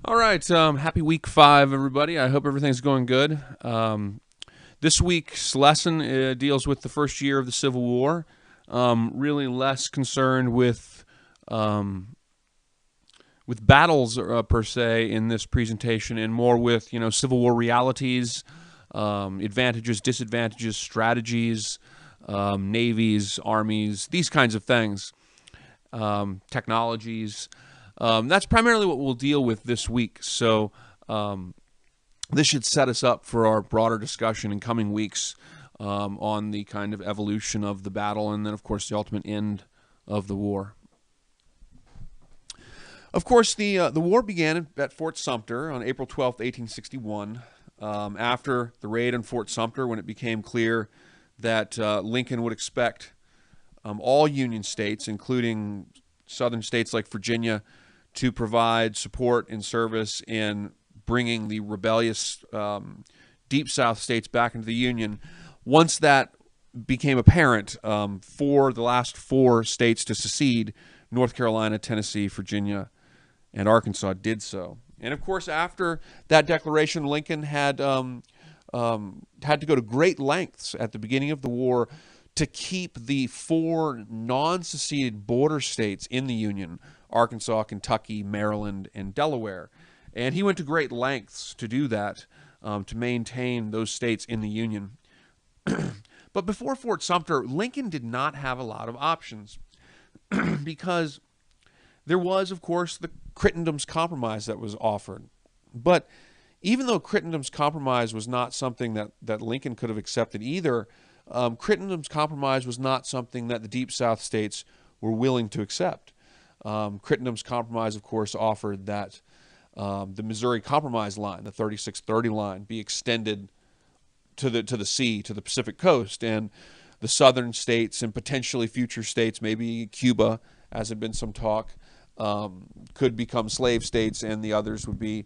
All right. Happy week 5, everybody. I hope everything's going good. This week's lesson deals with the first year of the Civil War. Really less concerned with battles per se in this presentation, and more with Civil War realities, advantages, disadvantages, strategies, navies, armies, these kinds of things, technologies. That's primarily what we'll deal with this week. So this should set us up for our broader discussion in coming weeks on the kind of evolution of the battle, and then, of course, the ultimate end of the war. Of course, the war began at Fort Sumter on April 12th, 1861. After the raid on Fort Sumter, when it became clear that Lincoln would expect all Union states, including southern states like Virginia, to provide support and service in bringing the rebellious Deep South states back into the Union. Once that became apparent, for the last 4 states to secede, North Carolina, Tennessee, Virginia, and Arkansas did so. And of course, after that declaration, Lincoln had to go to great lengths at the beginning of the war to keep the 4 non-seceded border states in the Union: Arkansas, Kentucky, Maryland, and Delaware. And he went to great lengths to do that, to maintain those states in the Union. But before Fort Sumter, Lincoln did not have a lot of options because there was, of course, the Crittenden's Compromise that was offered. But even though Crittenden's Compromise was not something that Lincoln could have accepted either, Crittenden's Compromise was not something that the Deep South states were willing to accept. Crittenden's Compromise, of course, offered that the Missouri Compromise line, the 3630 line, be extended to the sea, to the Pacific coast, and the southern states and potentially future states, maybe Cuba, as had been some talk, could become slave states, and the others would be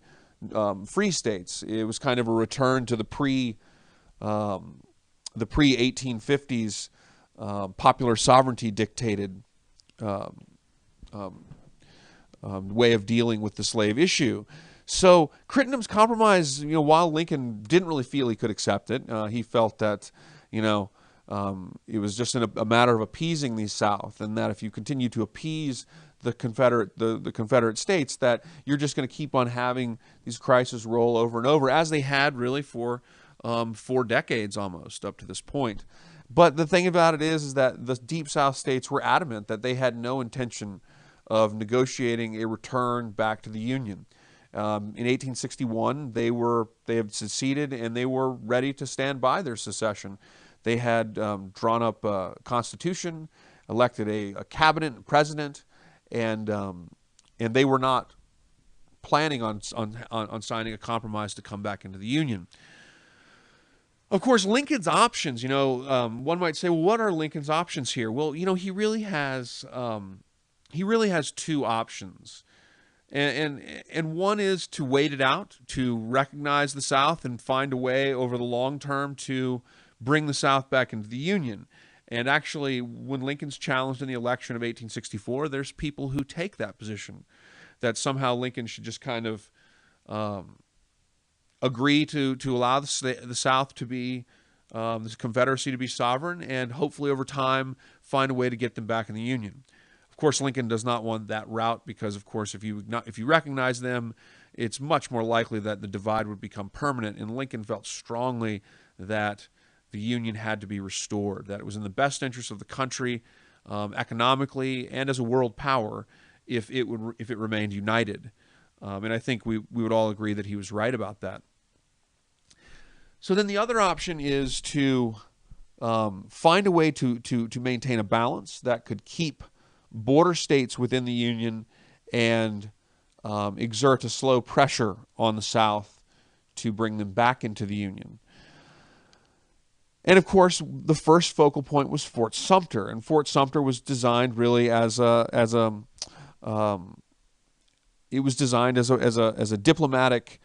free states. It was kind of a return to the pre-1850s popular sovereignty dictated way of dealing with the slave issue. So Crittenden's Compromise, while Lincoln didn't really feel he could accept it, he felt that, it was just a matter of appeasing the South, and that if you continue to appease the Confederate states, that you're just going to keep on having these crises roll over and over, as they had really for 4 decades almost up to this point. But the thing about it is that the Deep South states were adamant that they had no intention of negotiating a return back to the Union. In 1861, they had seceded, and they were ready to stand by their secession. They had drawn up a constitution, elected a cabinet and president, and they were not planning on signing a compromise to come back into the Union. Of course, Lincoln's options, one might say, well, what are Lincoln's options here? Well, he really has 2 options. And one is to wait it out, to recognize the South and find a way over the long term to bring the South back into the Union. And actually, when Lincoln's challenged in the election of 1864, there's people who take that position, that somehow Lincoln should just kind of agree to allow the South to be, the Confederacy to be sovereign, and hopefully over time find a way to get them back in the Union. Of course, Lincoln does not want that route because, of course, if you recognize them, it's much more likely that the divide would become permanent. And Lincoln felt strongly that the Union had to be restored, that it was in the best interest of the country, economically and as a world power, if it remained united. And I think we would all agree that he was right about that. So then the other option is to find a way to maintain a balance that could keep border states within the Union and exert a slow pressure on the South to bring them back into the Union. And of course, the first focal point was Fort Sumter, and Fort Sumter was designed really as a diplomatic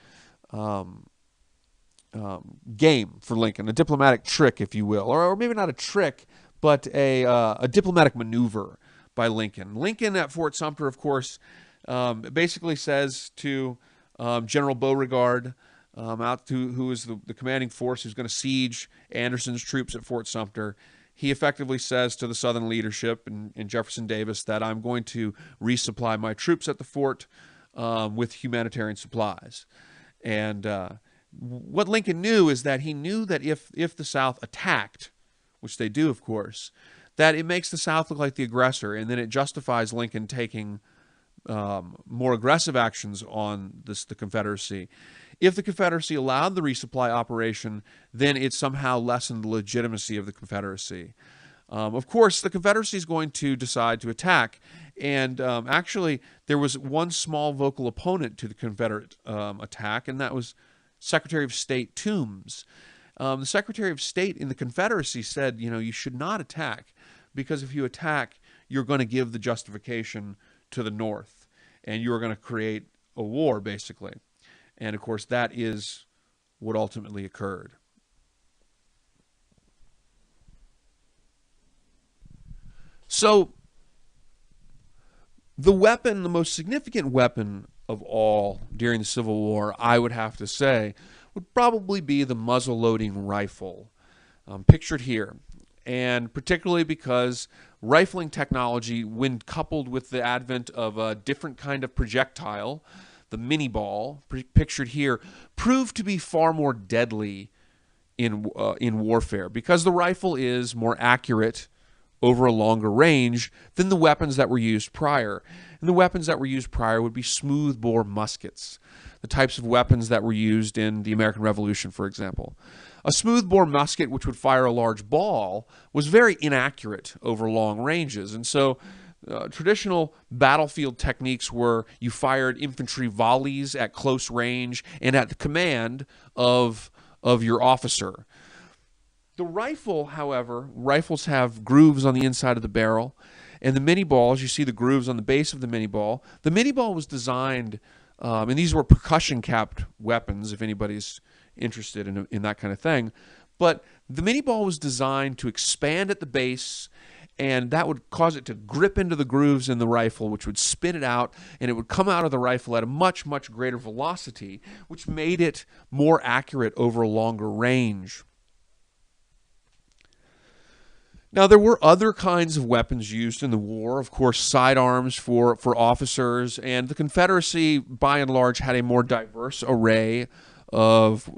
game for Lincoln, a diplomatic trick, if you will, or maybe not a trick, but a diplomatic maneuver by Lincoln. Lincoln at Fort Sumter, of course, basically says to General Beauregard, who is the commanding force who's going to siege Anderson's troops at Fort Sumter. He effectively says to the Southern leadership and Jefferson Davis that I'm going to resupply my troops at the fort with humanitarian supplies. And what Lincoln knew is that he knew that if the South attacked, which they do, of course, that it makes the South look like the aggressor, and then it justifies Lincoln taking more aggressive actions on the Confederacy. If the Confederacy allowed the resupply operation, then it somehow lessened the legitimacy of the Confederacy. Of course, the Confederacy is going to decide to attack, and actually there was one small vocal opponent to the Confederate attack, and that was Secretary of State Toombs. The Secretary of State in the Confederacy said, you should not attack, because if you attack, you're going to give the justification to the North, and you're going to create a war, basically. And, of course, that is what ultimately occurred. So, the most significant weapon of all during the Civil War, I would have to say, would probably be the muzzle-loading rifle, pictured here. And particularly because rifling technology, when coupled with the advent of a different kind of projectile, the mini ball, pictured here, proved to be far more deadly in warfare, because the rifle is more accurate over a longer range than the weapons that were used prior. And the weapons that were used prior would be smoothbore muskets, the types of weapons that were used in the American Revolution, for example. A smoothbore musket, which would fire a large ball, was very inaccurate over long ranges. And so traditional battlefield techniques were you fired infantry volleys at close range and at the command of your officer. The rifle, however, rifles have grooves on the inside of the barrel, and the mini balls, you see the grooves on the base of the mini ball. The mini ball was designed, and these were percussion-capped weapons, if anybody's interested in that kind of thing, but the mini ball was designed to expand at the base, and that would cause it to grip into the grooves in the rifle, which would spin it out, and it would come out of the rifle at a much, much greater velocity, which made it more accurate over a longer range. Now, there were other kinds of weapons used in the war, of course, sidearms for officers, and the Confederacy, by and large, had a more diverse array of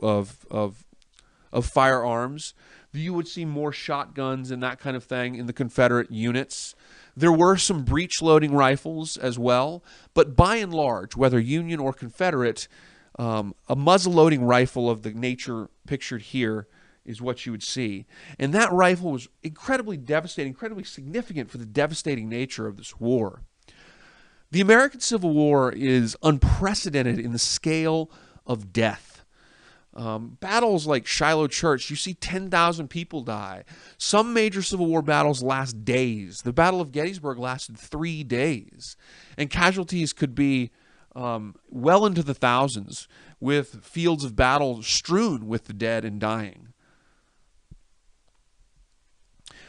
firearms. You would see more shotguns and that kind of thing in the Confederate units. There were some breech-loading rifles as well, but by and large, whether Union or Confederate, a muzzle-loading rifle of the nature pictured here is what you would see. And that rifle was incredibly devastating, incredibly significant for the devastating nature of this war. The American Civil War is unprecedented in the scale of death. Battles like Shiloh Church, you see 10,000 people die. Some major Civil War battles last days. The Battle of Gettysburg lasted 3 days. And casualties could be well into the thousands, with fields of battle strewn with the dead and dying.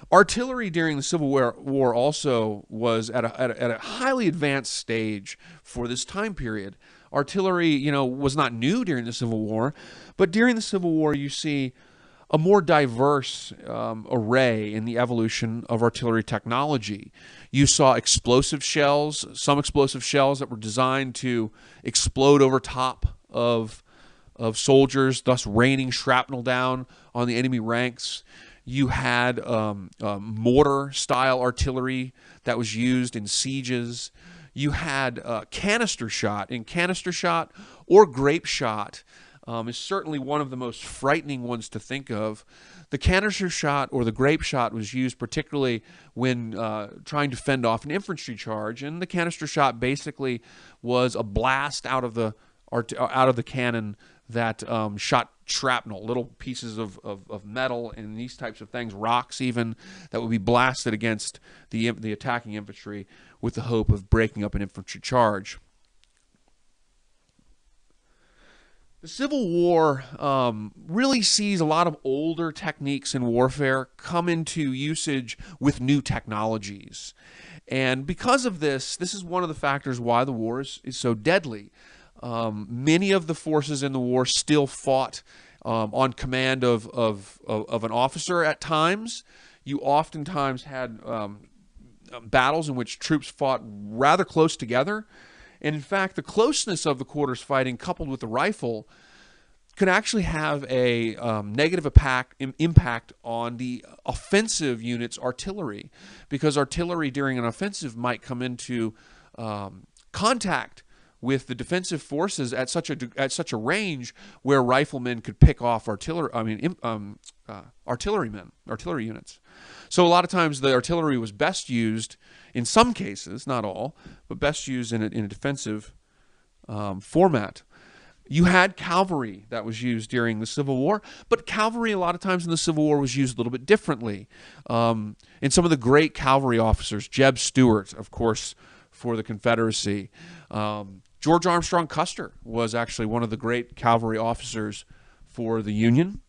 Artillery during the Civil War also was at a highly advanced stage for this time period. Artillery, was not new during the Civil War, but during the Civil War you see a more diverse array in the evolution of artillery technology. You saw explosive shells, some explosive shells that were designed to explode over top of soldiers, thus raining shrapnel down on the enemy ranks. You had mortar-style artillery that was used in sieges. You had canister shot. And canister shot or grape shot is certainly one of the most frightening ones to think of. The canister shot or the grape shot was used particularly when trying to fend off an infantry charge. And the canister shot basically was a blast out of the cannon that shot shrapnel, little pieces of metal and these types of things, rocks even, that would be blasted against the attacking infantry with the hope of breaking up an infantry charge. The Civil War really sees a lot of older techniques in warfare come into usage with new technologies. And because of this is one of the factors why the war is so deadly. Many of the forces in the war still fought on command of an officer at times. You oftentimes had battles in which troops fought rather close together. And in fact, the closeness of the quarters fighting coupled with the rifle could actually have a negative impact on the offensive unit's artillery, because artillery during an offensive might come into contact with the defensive forces at such a range where riflemen could pick off artillery units. So a lot of times the artillery was best used, in some cases, not all, but best used in a defensive format. You had cavalry that was used during the Civil War, but cavalry a lot of times in the Civil War was used a little bit differently. And some of the great cavalry officers, Jeb Stuart, of course, for the Confederacy. George Armstrong Custer was actually one of the great cavalry officers for the Union.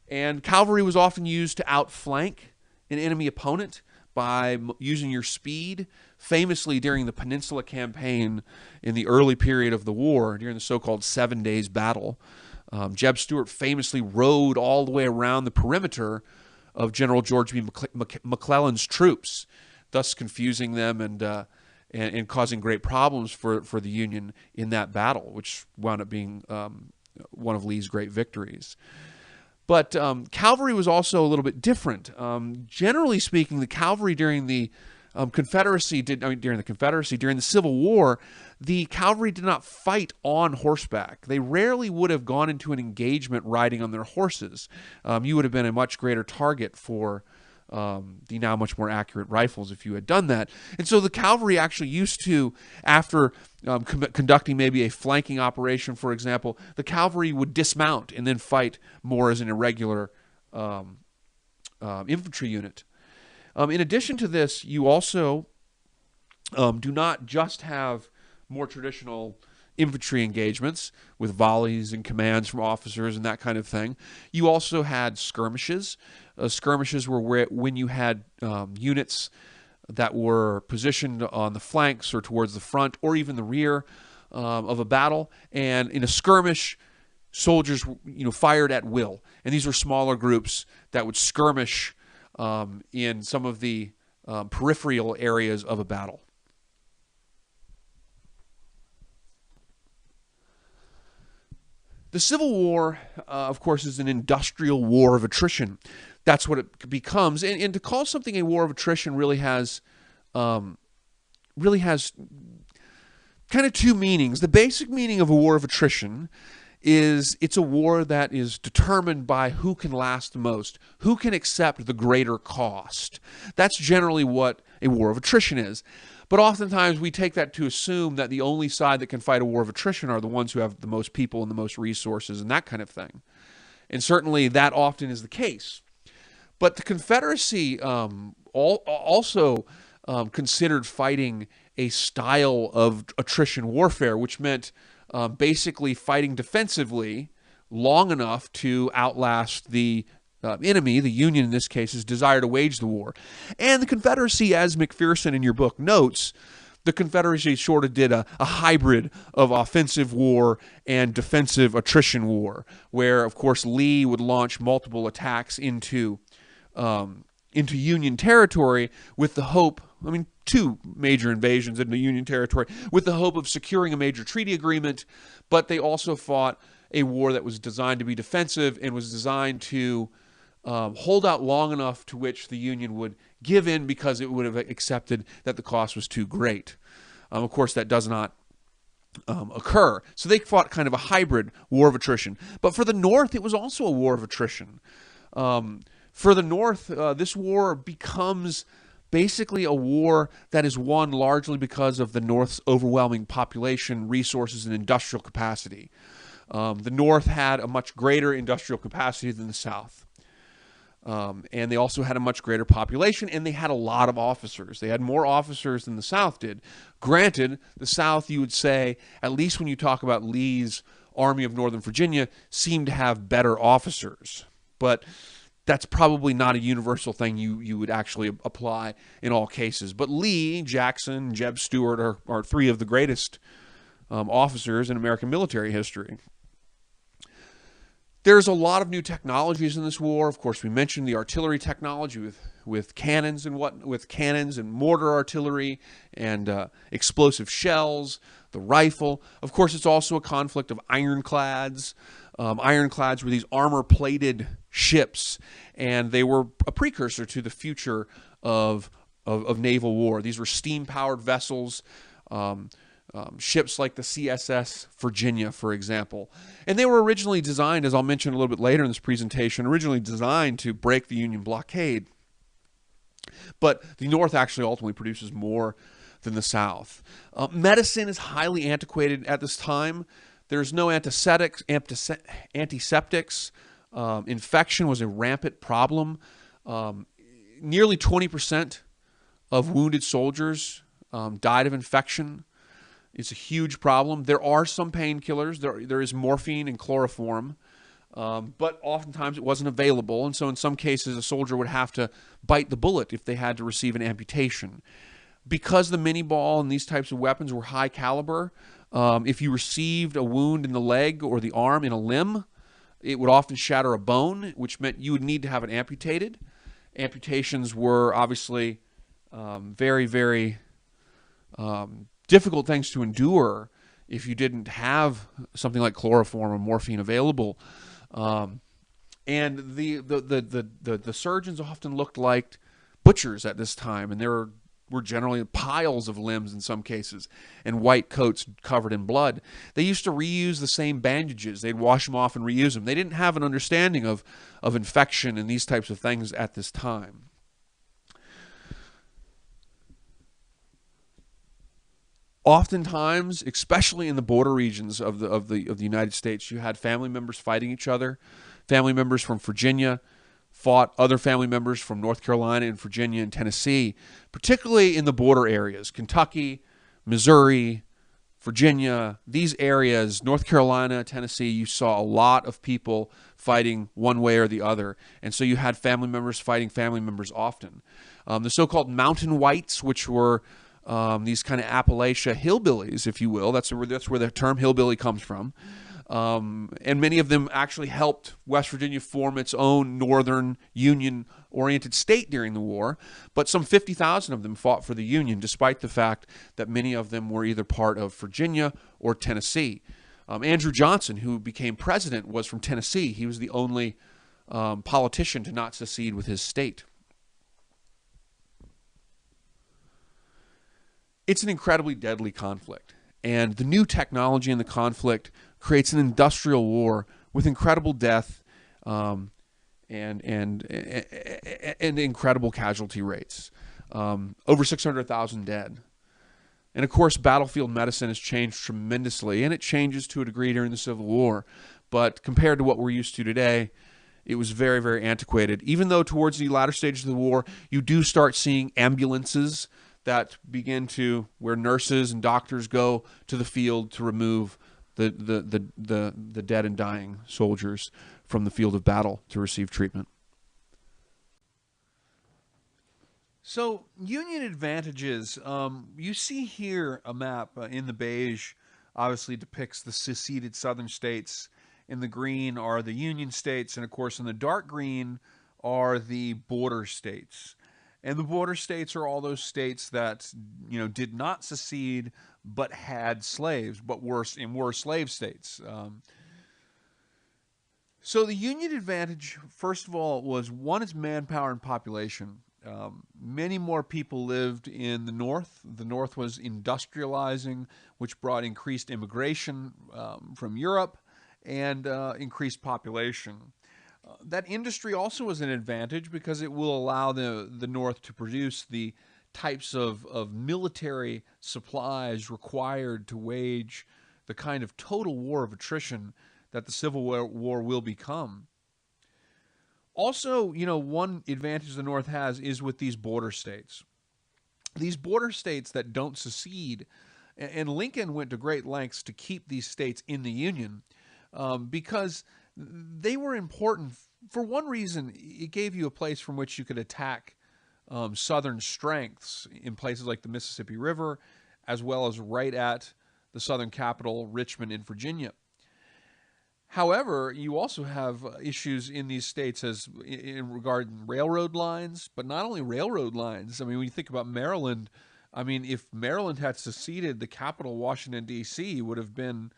And cavalry was often used to outflank an enemy opponent by using your speed. Famously, during the Peninsula Campaign in the early period of the war, during the so-called 7 Days Battle, Jeb Stuart famously rode all the way around the perimeter of General George B. McClellan's troops, thus confusing them and causing great problems for the Union in that battle, which wound up being one of Lee's great victories. But cavalry was also a little bit different. Generally speaking, the cavalry during the during the Civil War, the cavalry did not fight on horseback. They rarely would have gone into an engagement riding on their horses. You would have been a much greater target for the now much more accurate rifles if you had done that. And so the cavalry actually used to, after conducting maybe a flanking operation, for example, the cavalry would dismount and then fight more as an irregular infantry unit. In addition to this, you also do not just have more traditional infantry engagements with volleys and commands from officers and that kind of thing. You also had skirmishes. Skirmishes were when you had units that were positioned on the flanks or towards the front or even the rear of a battle, and in a skirmish, soldiers fired at will. And these were smaller groups that would skirmish in some of the peripheral areas of a battle. The Civil War, of course, is an industrial war of attrition. That's what it becomes. And to call something a war of attrition really has kind of two meanings. The basic meaning of a war of attrition is it's a war that is determined by who can last the most, who can accept the greater cost. That's generally what a war of attrition is. But oftentimes we take that to assume that the only side that can fight a war of attrition are the ones who have the most people and the most resources and that kind of thing. And certainly that often is the case. But the Confederacy also considered fighting a style of attrition warfare, which meant basically fighting defensively long enough to outlast the enemy, the Union in this case's desire to wage the war. And the Confederacy, as McPherson in your book notes, the Confederacy sort of did a hybrid of offensive war and defensive attrition war, where, of course, Lee would launch multiple attacks into Union territory with the hope, two major invasions into Union territory, with the hope of securing a major treaty agreement, but they also fought a war that was designed to be defensive and was designed to hold out long enough to which the Union would give in because it would have accepted that the cost was too great. Of course, that does not occur. So they fought kind of a hybrid war of attrition. But for the North, it was also a war of attrition. For the North, this war becomes basically a war that is won largely because of the North's overwhelming population, resources, and industrial capacity. The North had a much greater industrial capacity than the South. And they also had a much greater population, and they had a lot of officers. They had more officers than the South did. Granted, the South, you would say, at least when you talk about Lee's Army of Northern Virginia, seemed to have better officers. But that's probably not a universal thing you would actually apply in all cases. But Lee, Jackson, Jeb Stuart are three of the greatest officers in American military history. There's a lot of new technologies in this war. Of course, we mentioned the artillery technology with cannons and mortar artillery and explosive shells, the rifle. Of course, it's also a conflict of ironclads. Ironclads were these armor-plated ships, and they were a precursor to the future of naval war. These were steam-powered vessels, ships like the CSS Virginia, for example. And they were originally designed, as I'll mention a little bit later in this presentation, originally designed to break the Union blockade. But the North actually ultimately produces more than the South. Medicine is highly antiquated at this time. There's no antiseptics. Infection was a rampant problem. Nearly 20% of wounded soldiers died of infection. It's a huge problem. There are some painkillers. There is morphine and chloroform, but oftentimes it wasn't available. And so in some cases, a soldier would have to bite the bullet if they had to receive an amputation. Because the mini ball and these types of weapons were high caliber, if you received a wound in the leg or the arm in a limb, it would often shatter a bone, which meant you would need to have it amputated. Amputations were obviously very, very difficult things to endure if you didn't have something like chloroform or morphine available. And the surgeons often looked like butchers at this time, and there were generally piles of limbs in some cases and white coats covered in blood. They used to reuse the same bandages. They'd wash them off and reuse them. They didn't have an understanding of infection and these types of things at this time. Oftentimes, especially in the border regions of the United States, you had family members fighting each other. Family members from Virginia fought other family members from North Carolina and Virginia and Tennessee, particularly in the border areas, Kentucky, Missouri, Virginia, these areas, North Carolina, Tennessee, you saw a lot of people fighting one way or the other. And so you had family members fighting family members often. The so-called mountain whites, which were these kind of Appalachia hillbillies, if you will. That's where the term hillbilly comes from. And many of them actually helped West Virginia form its own northern Union-oriented state during the war. But some 50,000 of them fought for the Union, despite the fact that many of them were either part of Virginia or Tennessee. Andrew Johnson, who became president, was from Tennessee. He was the only politician to not secede with his state. It's an incredibly deadly conflict, and the new technology in the conflict creates an industrial war with incredible death and incredible casualty rates. Over 600,000 dead. And of course, battlefield medicine has changed tremendously, and it changes to a degree during the Civil War. But compared to what we're used to today, it was very, very antiquated. Even though towards the latter stages of the war, you do start seeing ambulances that begin to, where nurses and doctors go to the field to remove the dead and dying soldiers from the field of battle to receive treatment. So, Union advantages. You see here a map in the beige, obviously depicts the seceded southern states. In the green are the Union states, and of course in the dark green are the border states. And the border states are all those states that, did not secede but had slaves, but were slave states. So the Union advantage, first of all, was one, its manpower and population. Many more people lived in the North. The North was industrializing, which brought increased immigration from Europe and increased population. That industry also was an advantage because it will allow the North to produce the types of military supplies required to wage the kind of total war of attrition that the Civil War will become. Also, one advantage the North has is with these border states. These border states that don't secede, and Lincoln went to great lengths to keep these states in the Union because they were important. For one reason, it gave you a place from which you could attack Southern strengths in places like the Mississippi River, as well as right at the southern capital, Richmond, in Virginia. However, you also have issues in these states as in regarding railroad lines, but not only railroad lines. I mean, when you think about Maryland, I mean, if Maryland had seceded, the capital, Washington D.C., would have been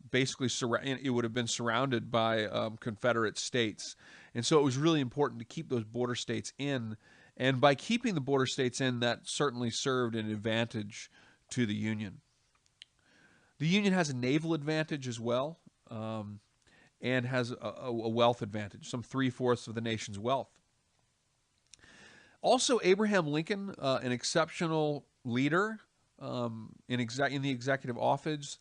basically it would have been surrounded by Confederate states, and so it was really important to keep those border states in. And by keeping the border states in, that certainly served an advantage to the Union. The Union has a naval advantage as well. And has a wealth advantage, some 3/4 of the nation's wealth. Also, Abraham Lincoln, an exceptional leader in the executive office,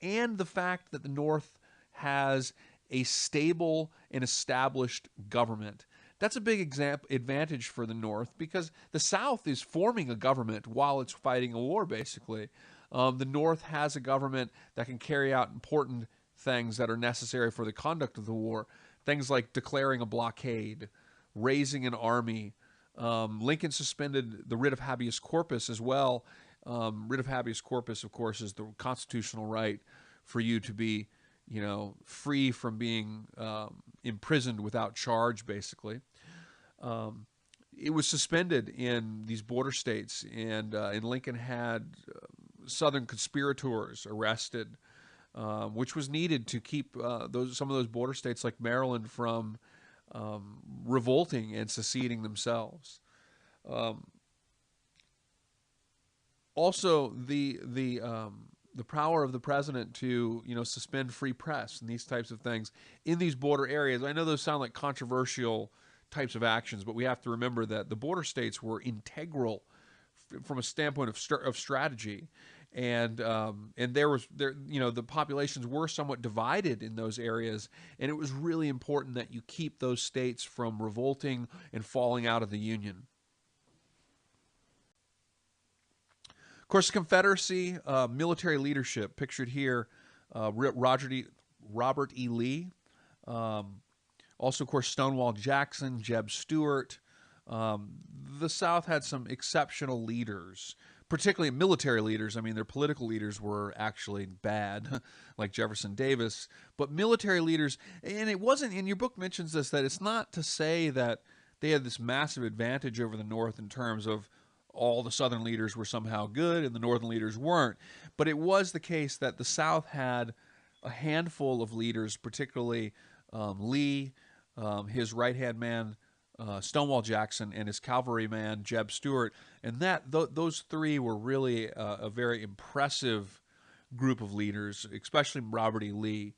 and the fact that the North has a stable and established government. That's a big advantage for the North because the South is forming a government while it's fighting a war, basically. The North has a government that can carry out important things that are necessary for the conduct of the war. Things like declaring a blockade, raising an army. Lincoln suspended the writ of habeas corpus as well. Writ of habeas corpus, of course, is the constitutional right for you to be, free from being imprisoned without charge, basically. It was suspended in these border states, and Lincoln had Southern conspirators arrested, which was needed to keep some of those border states like Maryland from revolting and seceding themselves. Also, the power of the president to suspend free press and these types of things in these border areas. I know those sound like controversial types of actions, but we have to remember that the border states were integral from a standpoint of strategy. And the populations were somewhat divided in those areas, and it was really important that you keep those states from revolting and falling out of the Union. Of course, the Confederacy military leadership pictured here: Robert E. Lee, also, of course, Stonewall Jackson, Jeb Stuart. The South had some exceptional leaders, particularly military leaders. I mean, their political leaders were actually bad, like Jefferson Davis. But military leaders, and it wasn't, and your book mentions this, that it's not to say that they had this massive advantage over the North in terms of all the Southern leaders were somehow good and the Northern leaders weren't. But it was the case that the South had a handful of leaders, particularly Lee, his right-hand man, Stonewall Jackson, and his cavalryman, Jeb Stuart. And those three were really a very impressive group of leaders, especially Robert E. Lee,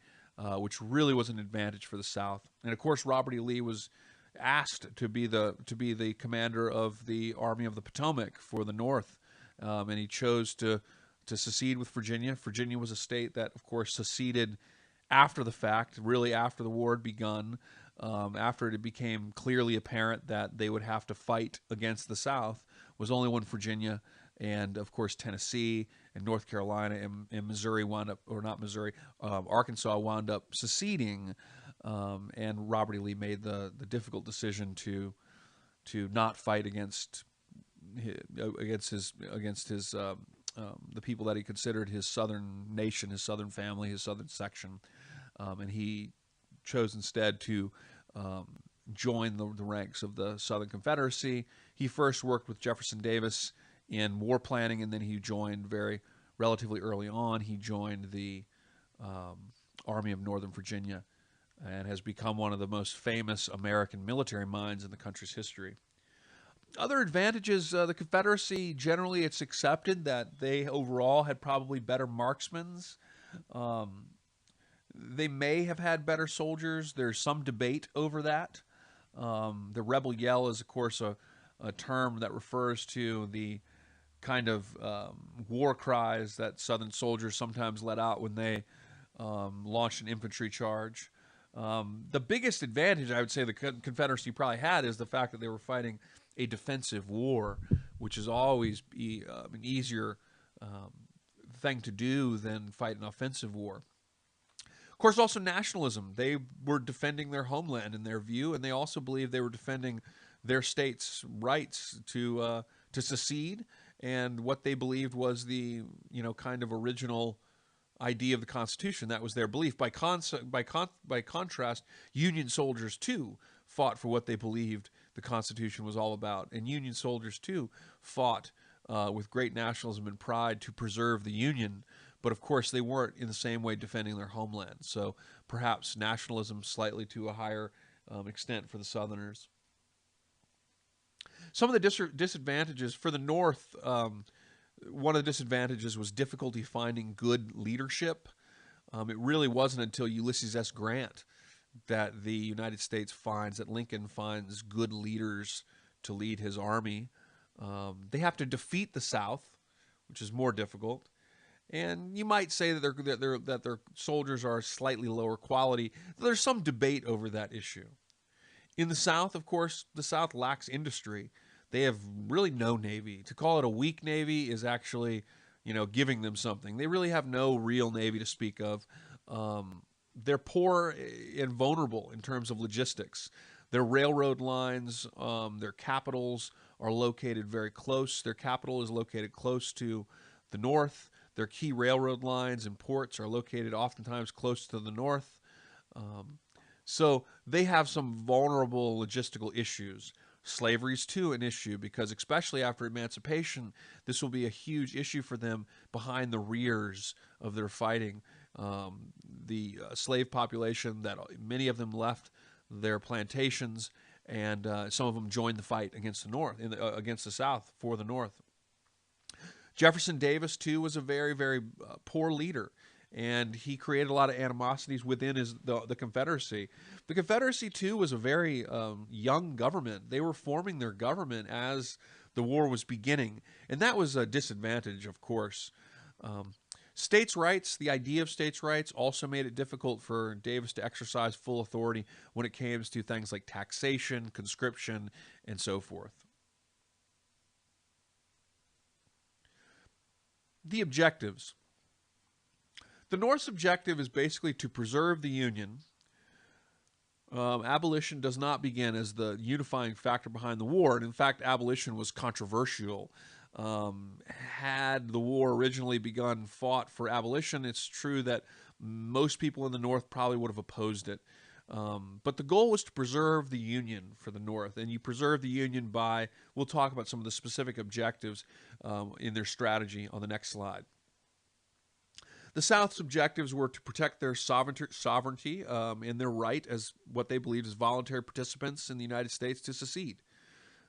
which really was an advantage for the South. And of course, Robert E. Lee was asked to be the commander of the Army of the Potomac for the North, and he chose to secede with Virginia. Virginia was a state that, of course, seceded after the fact, really after the war had begun, after it became clearly apparent that they would have to fight against the South, was only when Virginia and, of course, Tennessee and North Carolina and Missouri Arkansas wound up seceding, and Robert E. Lee made the difficult decision to not fight against the people that he considered his Southern nation, his Southern family, his Southern section, and he chose instead to join the ranks of the Southern Confederacy. He first worked with Jefferson Davis in war planning, and then he joined relatively early on. He joined the Army of Northern Virginia and has become one of the most famous American military minds in the country's history. Other advantages, the Confederacy, generally it's accepted that they overall had probably better marksmen. They may have had better soldiers. There's some debate over that. The rebel yell is, of course, a term that refers to the kind of war cries that Southern soldiers sometimes let out when they launched an infantry charge. The biggest advantage I would say the Confederacy probably had is the fact that they were fighting a defensive war, which is always an easier thing to do than fight an offensive war. Of course, also nationalism. They were defending their homeland in their view, and they also believed they were defending their state's rights to secede and what they believed was the, kind of original idea of the Constitution. That was their belief. By contrast, Union soldiers too fought for what they believed the Constitution was all about, and Union soldiers too fought with great nationalism and pride to preserve the Union. But of course, they weren't in the same way defending their homeland. So perhaps nationalism slightly to a higher extent for the Southerners. Some of the disadvantages for the North. One of the disadvantages was difficulty finding good leadership. It really wasn't until Ulysses S. Grant that the United States finds that Lincoln finds good leaders to lead his army. They have to defeat the South, which is more difficult. And you might say that their soldiers are slightly lower quality. There's some debate over that issue. In the South, of course, the South lacks industry. They have really no navy. To call it a weak navy is actually, giving them something. They really have no real navy to speak of. They're poor and vulnerable in terms of logistics. Their railroad lines, their capitals are located very close. Their capital is located close to the north. Their key railroad lines and ports are located oftentimes close to the north. So they have some vulnerable logistical issues. Slavery is too an issue because especially after emancipation, this will be a huge issue for them behind the rears of their fighting. The slave population, that many of them left their plantations, and some of them joined the fight against the North, against the South for the North. Jefferson Davis too was a very, very poor leader, and he created a lot of animosities within the Confederacy. The Confederacy too was a very young government. They were forming their government as the war was beginning, and that was a disadvantage, of course. States' rights, the idea of states' rights, also made it difficult for Davis to exercise full authority when it came to things like taxation, conscription, and so forth. The objectives. The North's objective is basically to preserve the Union. Abolition does not begin as the unifying factor behind the war, and in fact, abolition was controversial. Had the war originally begun fought for abolition, it's true that most people in the North probably would have opposed it. But the goal was to preserve the Union for the North, and you preserve the Union by, we'll talk about some of the specific objectives in their strategy on the next slide. The South's objectives were to protect their sovereignty and their right as what they believed as voluntary participants in the United States to secede.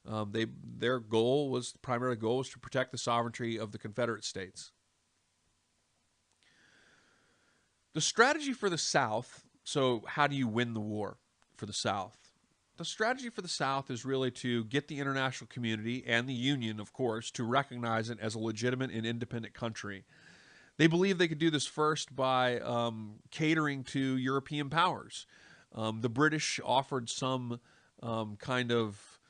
Their primary goal was to protect the sovereignty of the Confederate States. The strategy for the South, so how do you win the war for the South? The strategy for the South is really to get the international community and the Union, of course, to recognize it as a legitimate and independent country. They believed they could do this first by catering to European powers. The British offered some kind of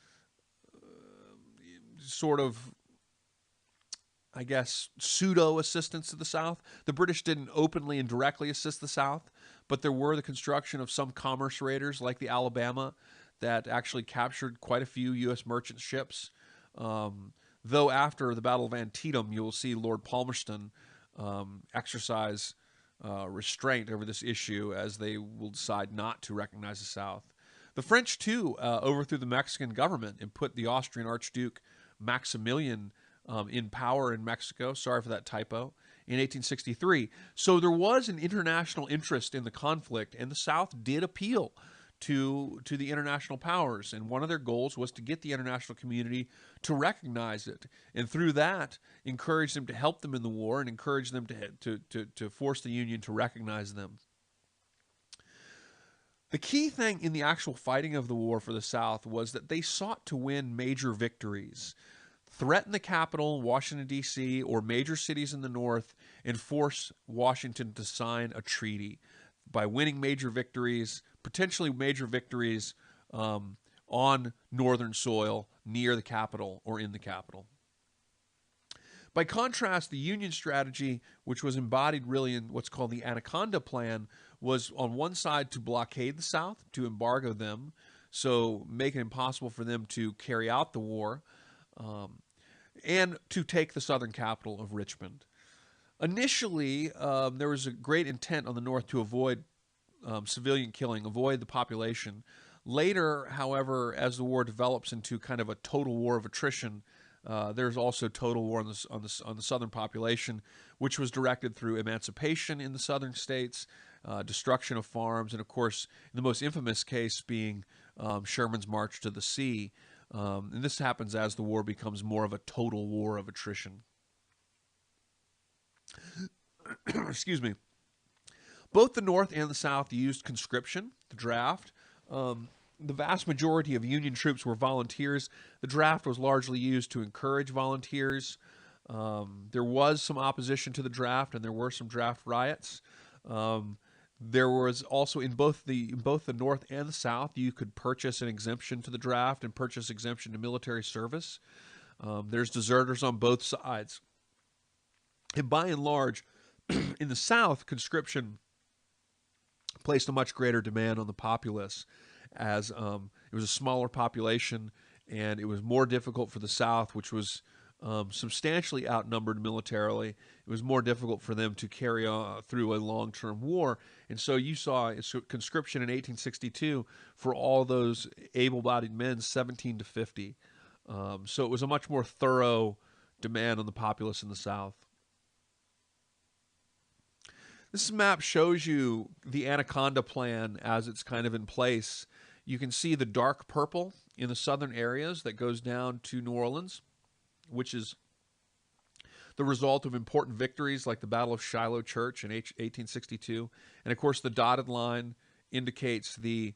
I guess, pseudo-assistance to the South. The British didn't openly and directly assist the South, but there were the construction of some commerce raiders like the Alabama that actually captured quite a few U.S. merchant ships. Though after the Battle of Antietam, you will see Lord Palmerston exercise restraint over this issue as they will decide not to recognize the South. The French, too, overthrew the Mexican government and put the Austrian Archduke Maximilian in power in Mexico. Sorry for that typo. In 1863. So there was an international interest in the conflict, and the South did appeal to the international powers. And one of their goals was to get the international community to recognize it, and through that, encourage them to help them in the war and encourage them to force the Union to recognize them. The key thing in the actual fighting of the war for the South was that they sought to win major victories. Threaten the capital, Washington, D.C., or major cities in the North, and force Washington to sign a treaty by winning major victories, potentially major victories on northern soil near the capital or in the capital. By contrast, the Union strategy, which was embodied really in what's called the Anaconda Plan, was on one side to blockade the South, to embargo them, so make it impossible for them to carry out the war. and to take the southern capital of Richmond. Initially, there was a great intent on the North to avoid civilian killing, avoid the population. Later, however, as the war develops into kind of a total war of attrition, there's also total war on the southern population, which was directed through emancipation in the southern states, destruction of farms, and of course, the most infamous case being Sherman's March to the Sea. And this happens as the war becomes more of a total war of attrition. Excuse me. Both the North and the South used conscription, the draft. The vast majority of Union troops were volunteers. The draft was largely used to encourage volunteers. There was some opposition to the draft, and there were some draft riots. There was also in both the North and the South, you could purchase an exemption to the draft and purchase exemption to military service. There's deserters on both sides. And by and large, in the South, conscription placed a much greater demand on the populace, as it was a smaller population, and it was more difficult for the South, which was substantially outnumbered militarily. It was more difficult for them to carry on through a long-term war. And so you saw conscription in 1862 for all those able-bodied men, 17 to 50. So it was a much more thorough demand on the populace in the South. This map shows you the Anaconda Plan as it's kind of in place. You can see the dark purple in the southern areas that goes down to New Orleans, which is the result of important victories like the Battle of Shiloh Church in 1862. And of course, the dotted line indicates the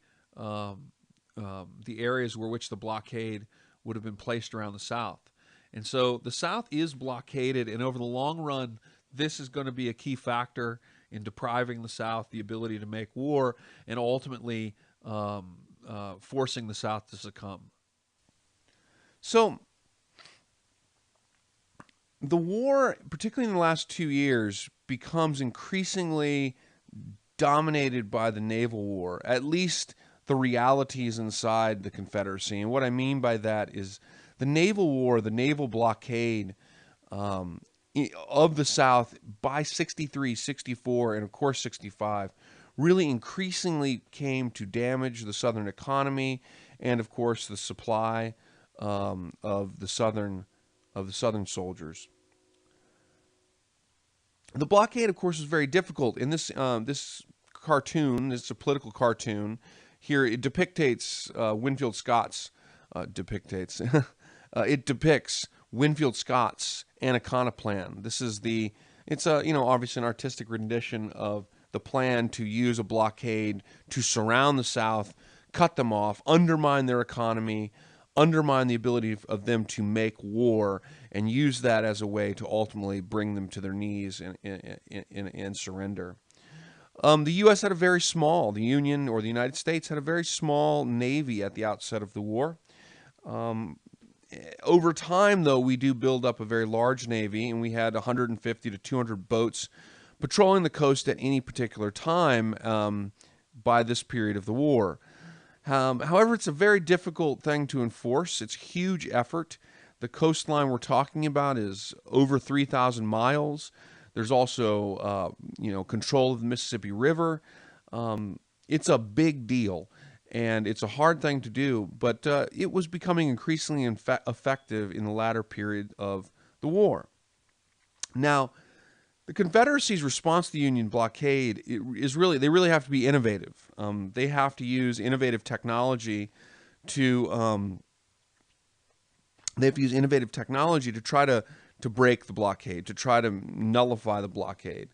areas where which the blockade would have been placed around the South. And so the South is blockaded, and over the long run, this is going to be a key factor in depriving the South the ability to make war and ultimately forcing the South to succumb. So the war, particularly in the last 2 years, becomes increasingly dominated by the naval war, at least the realities inside the Confederacy. And what I mean by that is the naval war, the naval blockade of the South by 63, 64, and of course 65 really increasingly came to damage the Southern economy and of course the supply of the Southern soldiers. The blockade, of course, was very difficult. In this cartoon, it's a political cartoon. Here it depicts Winfield Scott's it depicts Winfield Scott's Anaconda Plan. This is it's obviously an artistic rendition of the plan to use a blockade to surround the South, cut them off, undermine their economy, undermine the ability of them to make war, and use that as a way to ultimately bring them to their knees and surrender. The U.S. had the Union or the United States had a very small navy at the outset of the war. Over time, though, we do build up a very large navy, and we had 150 to 200 boats patrolling the coast at any particular time by this period of the war. However, it's a very difficult thing to enforce. It's a huge effort. The coastline we're talking about is over 3,000 miles. There's also, control of the Mississippi River. It's a big deal, and it's a hard thing to do, but it was becoming increasingly effective in the latter period of the war. Now, the Confederacy's response to the Union blockade they really have to be innovative. They have to use innovative technology to try to break the blockade, to try to nullify the blockade.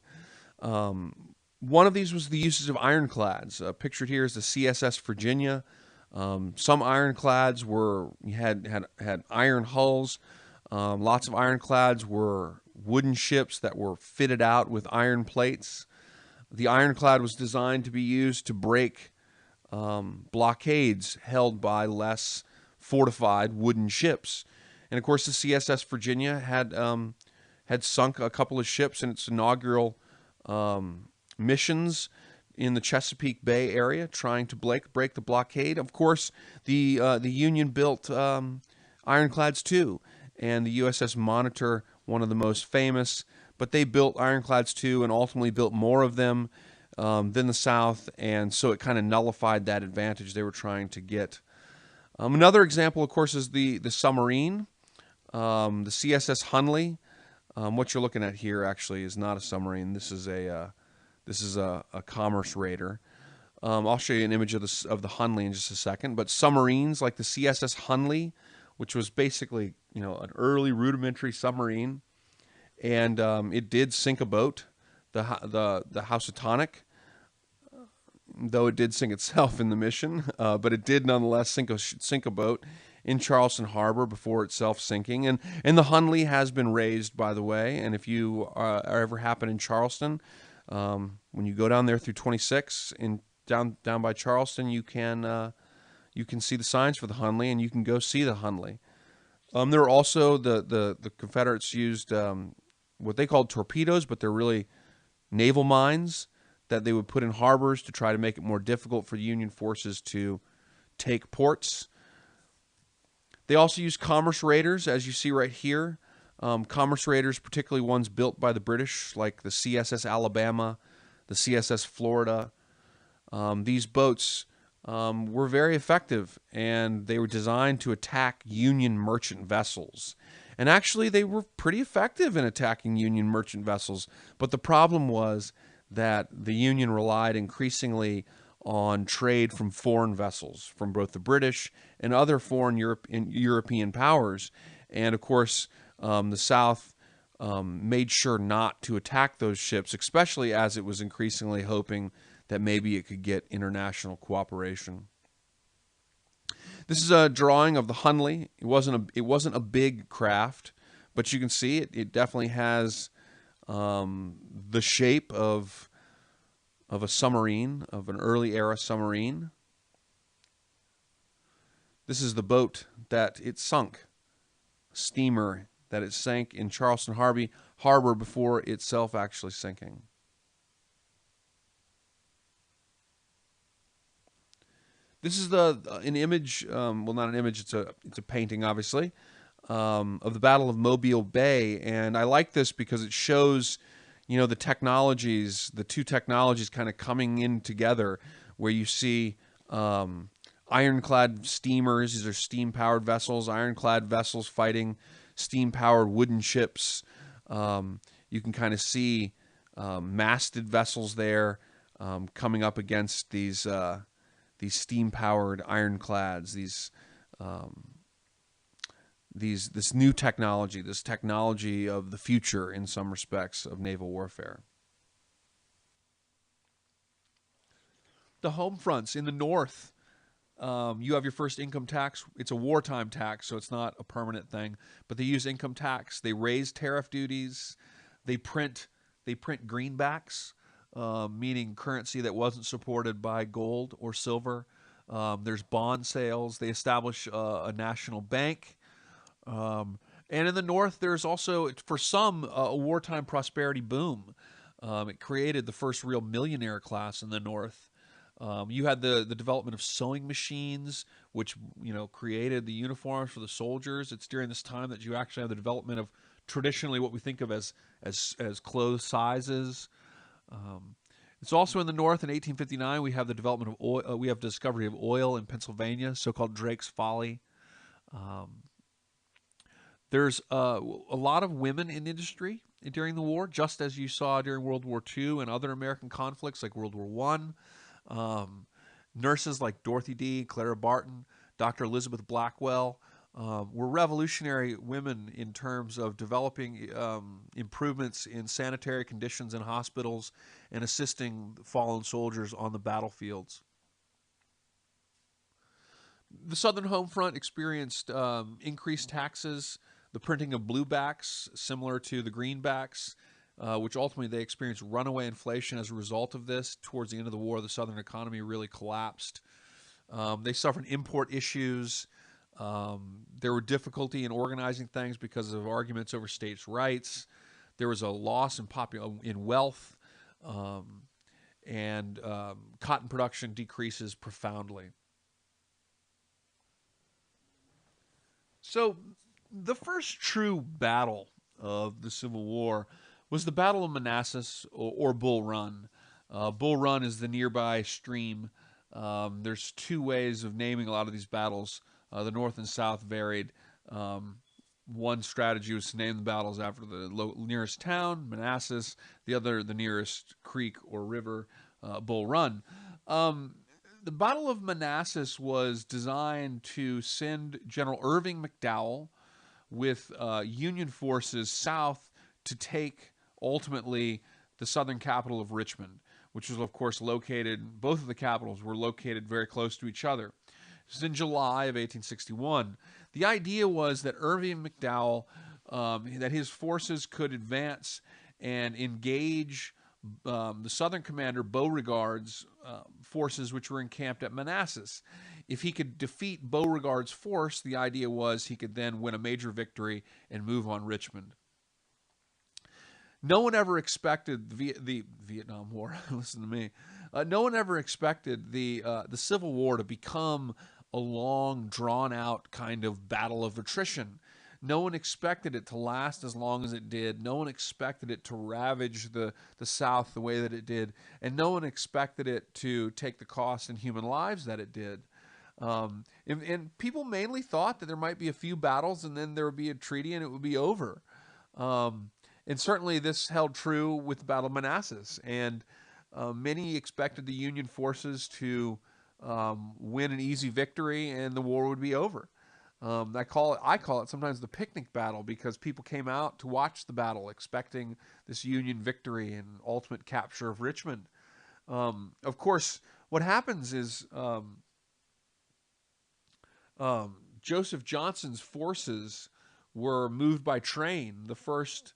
One of these was the uses of ironclads. Pictured here is the CSS Virginia. Some ironclads had iron hulls. Lots of ironclads were wooden ships that were fitted out with iron plates. The ironclad was designed to be used to break blockades held by less fortified wooden ships. And of course, the CSS Virginia had sunk a couple of ships in its inaugural missions in the Chesapeake Bay area, trying to break the blockade. Of course, the Union built ironclads too, and the USS Monitor, one of the most famous. But they built ironclads too, and ultimately built more of them than the South, and so it kind of nullified that advantage they were trying to get. Another example, of course, is the submarine, the CSS Hunley. What you're looking at here actually is not a submarine. This is a commerce raider. I'll show you an image of the Hunley in just a second. But submarines like the CSS Hunley, which was basically an early rudimentary submarine, and it did sink a boat, the Housatonic, though it did sink itself in the mission, but it did nonetheless sink a boat in Charleston Harbor before itself sinking. And the Hunley has been raised, by the way. And if you are ever happen in Charleston, when you go down there through 26 in down by Charleston, you can see the signs for the Hunley, and you can go see the Hunley. There were also the Confederates used what they called torpedoes, but they're really naval mines that they would put in harbors to try to make it more difficult for Union forces to take ports. They also used commerce raiders, as you see right here. Commerce raiders, particularly ones built by the British, like the CSS Alabama, the CSS Florida. These boats were very effective, and they were designed to attack Union merchant vessels. And actually, they were pretty effective in attacking Union merchant vessels. But the problem was that the Union relied increasingly on trade from foreign vessels, from both the British and other foreign European powers. And of course, the South made sure not to attack those ships, especially as it was increasingly hoping that maybe it could get international cooperation. This is a drawing of the Hunley. It wasn't a big craft, but you can see it definitely has the shape of a submarine, of an early era submarine. This is the boat that it sunk, steamer that it sank in Charleston Harbor before itself actually sinking. This is an image, well, not an image, it's a painting, obviously, of the Battle of Mobile Bay. And I like this because it shows, the technologies, the two technologies kind of coming in together, where you see ironclad steamers. These are steam-powered vessels, ironclad vessels fighting steam-powered wooden ships. You can kind of see masted vessels there coming up against these steam-powered ironclads, this new technology, this technology of the future in some respects of naval warfare. The home fronts in the North, you have your first income tax. It's a wartime tax, so it's not a permanent thing. But they use income tax. They raise tariff duties. They print greenbacks, meaning currency that wasn't supported by gold or silver. There's bond sales. They establish a national bank. And in the North, there's also, for some, a wartime prosperity boom. It created the first real millionaire class in the North. You had the development of sewing machines, which created the uniforms for the soldiers. It's during this time that you actually have the development of traditionally what we think of as clothes sizes. It's also in the North in 1859. We have the development of oil. We have discovery of oil in Pennsylvania, so-called Drake's Folly. There's a lot of women in industry during the war, just as you saw during World War II and other American conflicts like World War I. Nurses like Dorothy D., Clara Barton, Dr. Elizabeth Blackwell were revolutionary women in terms of developing improvements in sanitary conditions in hospitals and assisting fallen soldiers on the battlefields. The Southern home front experienced increased taxes, the printing of bluebacks, similar to the greenbacks, which ultimately they experienced runaway inflation as a result of this. Towards the end of the war, the Southern economy really collapsed. They suffered import issues. There were difficulty in organizing things because of arguments over states' rights. There was a loss in wealth, and cotton production decreases profoundly. So The first true battle of the Civil War was the Battle of Manassas or Bull Run. Bull Run is the nearby stream. There's two ways of naming a lot of these battles. The North and South varied. One strategy was to name the battles after the nearest town, Manassas. The other, the nearest creek or river, Bull Run. The Battle of Manassas was designed to send General Irving McDowell with Union forces south to take ultimately the southern capital of Richmond, which was, of course, located, both of the capitals were located very close to each other. This was in July of 1861. The idea was that Irving McDowell, that his forces could advance and engage the southern commander Beauregard's forces, which were encamped at Manassas. If he could defeat Beauregard's force, the idea was he could then win a major victory and move on Richmond. No one ever expected the Vietnam War. Listen to me. No one ever expected the Civil War to become a long, drawn-out kind of battle of attrition. No one expected it to last as long as it did. No one expected it to ravage the South the way that it did. And no one expected it to take the cost in human lives that it did. And people mainly thought that there might be a few battles and then there would be a treaty and it would be over. And certainly this held true with the Battle of Manassas. And many expected the Union forces to win an easy victory and the war would be over. I call it sometimes the picnic battle because people came out to watch the battle expecting this Union victory and ultimate capture of Richmond. Of course, what happens is Joseph Johnston's forces were moved by train. The first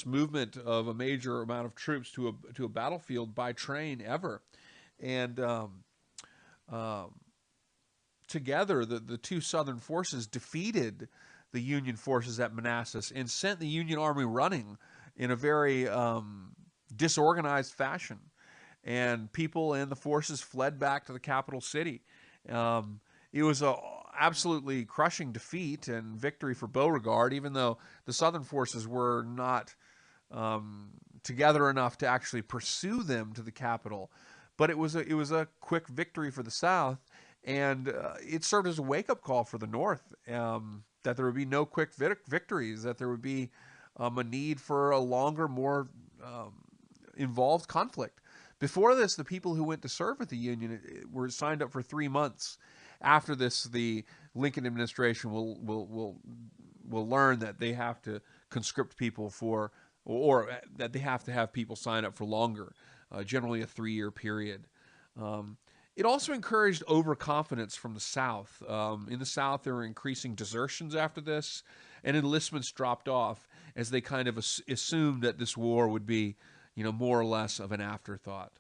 movement of a major amount of troops to a battlefield by train ever, and together the two Southern forces defeated the Union forces at Manassas and sent the Union Army running in a very disorganized fashion. And people and the forces fled back to the capital city. It was a absolutely crushing defeat and victory for Beauregard, even though the Southern forces were not together enough to actually pursue them to the capital. But it was a quick victory for the South, and it served as a wake-up call for the North, that there would be no quick victories, that there would be a need for a longer, more involved conflict. Before this, the people who went to serve with the Union were signed up for 3 months. After this, the Lincoln administration will learn that they have to conscript people for, or that they have to have people sign up for longer, generally a 3-year period. It also encouraged overconfidence from the South. In the South, there were increasing desertions after this, and enlistments dropped off as they kind of assumed that this war would be, more or less of an afterthought.